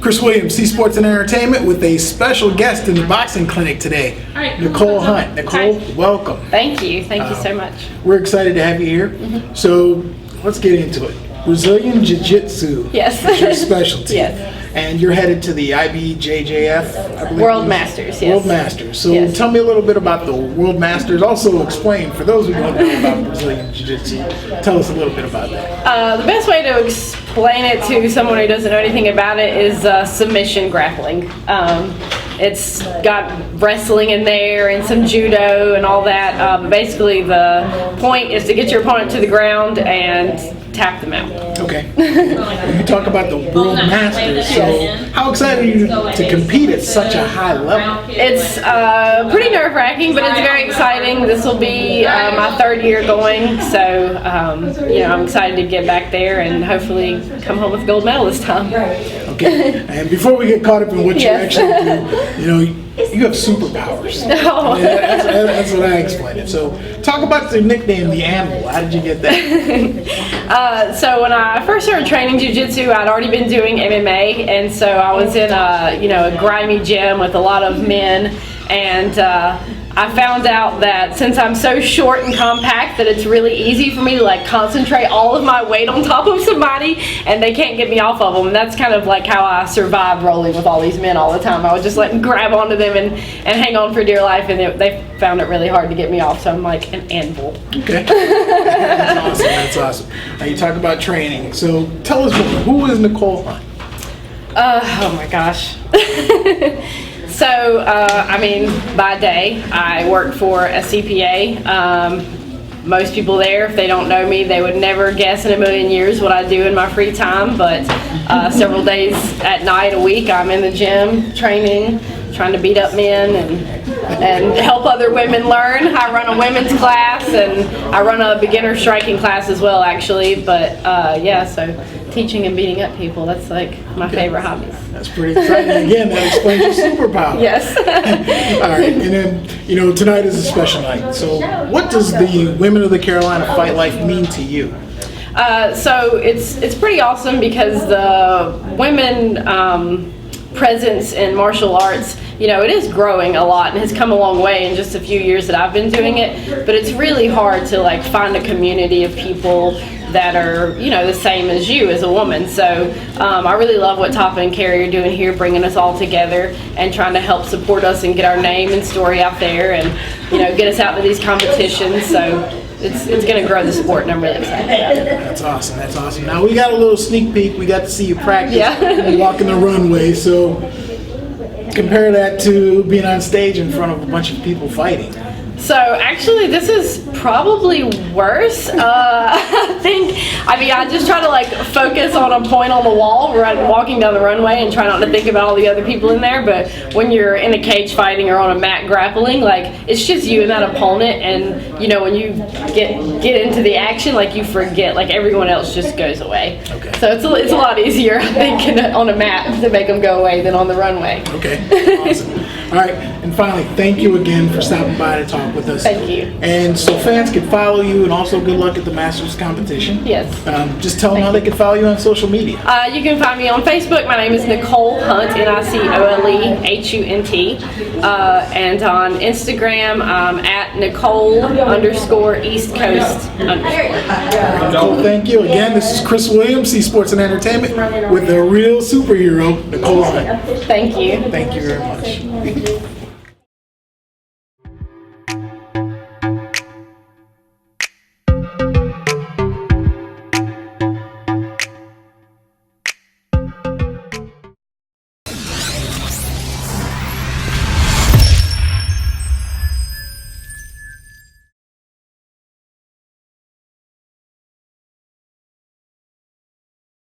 Chris Williams, C Sports and Entertainment, with a special guest in the boxing clinic today, Nicole Hunt. Nicole, welcome. Thank you. Thank you so much. We're excited to have you here. So let's get into it. Brazilian Jiu-Jitsu is your specialty. Yes. And you're headed to the IBJJF, I believe. World Masters, yes. World Masters. So tell me a little bit about the World Masters. Also explain, for those who don't know about Brazilian Jiu-Jitsu, tell us a little bit about that. The best way to explain it to someone who doesn't know anything about it is submission grappling. It's got wrestling in there and some judo and all that. Basically, the point is to get your opponent to the ground and tap them out. Okay. You talk about the World Masters, so how excited are you to compete at such a high level? It's pretty nerve-wracking, but it's very exciting. This will be my third year going, so you know, I'm excited to get back there and hopefully come home with a gold medal this time. Okay. And before we get caught up in what you actually do, you know, you have superpowers. Oh. That's what I explained it. So talk about the nickname, the Anvil. How did you get that? So when I first started training jiu-jitsu, I'd already been doing MMA, and so I was in a grimy gym with a lot of men, and I found out that since I'm so short and compact that it's really easy for me to like concentrate all of my weight on top of somebody and they can't get me off of them. And that's kind of like how I survived rolling with all these men all the time. I would just like grab onto them and hang on for dear life, and they found it really hard to get me off, so I'm like an anvil. Okay. That's awesome. That's awesome. Now you talk about training, so tell us more. Who is Nicole Hunt? Oh my gosh. So, I mean, by day, I work for a CPA. Most people there, if they don't know me, they would never guess in a million years what I do in my free time, but several days at night a week, I'm in the gym training, trying to beat up men and help other women learn. I run a women's class, and I run a beginner striking class as well, actually, but yeah, so teaching and beating up people, that's like my favorite hobbies. That's pretty exciting. Again, that explains your superpower. Yes. All right, and then, you know, tonight is a special night. So what does the Women of the Carolina Fight Life mean to you? So it's pretty awesome because the women presence in martial arts, you know, it is growing a lot and has come a long way in just a few years that I've been doing it, but it's really hard to like find a community of people that are, you know, the same as you as a woman. So I really love what Tapa and Carrie are doing here, bringing us all together and trying to help support us and get our name and story out there and, you know, get us out to these competitions. So it's going to grow the sport, and I'm really excited about it. That's awesome. That's awesome. Now we got a little sneak peek. We got to see you practice walking the runway. So compare that to being on stage in front of a bunch of people fighting. So actually, this is probably worse. I mean, I just try to like focus on a point on the wall where I'm walking down the runway and try not to think about all the other people in there. But when you're in a cage fighting or on a mat grappling, like it's just you and that opponent, and you know, when you get into the action, like you forget, like everyone else just goes away. Okay. So it's a lot easier, I think, on a mat to make them go away than on the runway. Okay. Awesome. All right, and finally, thank you again for stopping by to talk with us. Thank you. And so fans can follow you, and also good luck at the Masters competition. Yes. Just tell them how they can follow you on social media. You can find me on Facebook. My name is Nicole Hunt, NicoleHunt. And on Instagram, at Nicole_East Coast _. Nicole, thank you. Again, this is Chris Williams, C Sports and Entertainment, with the real superhero, Nicole Hunt. Thank you. Thank you very much.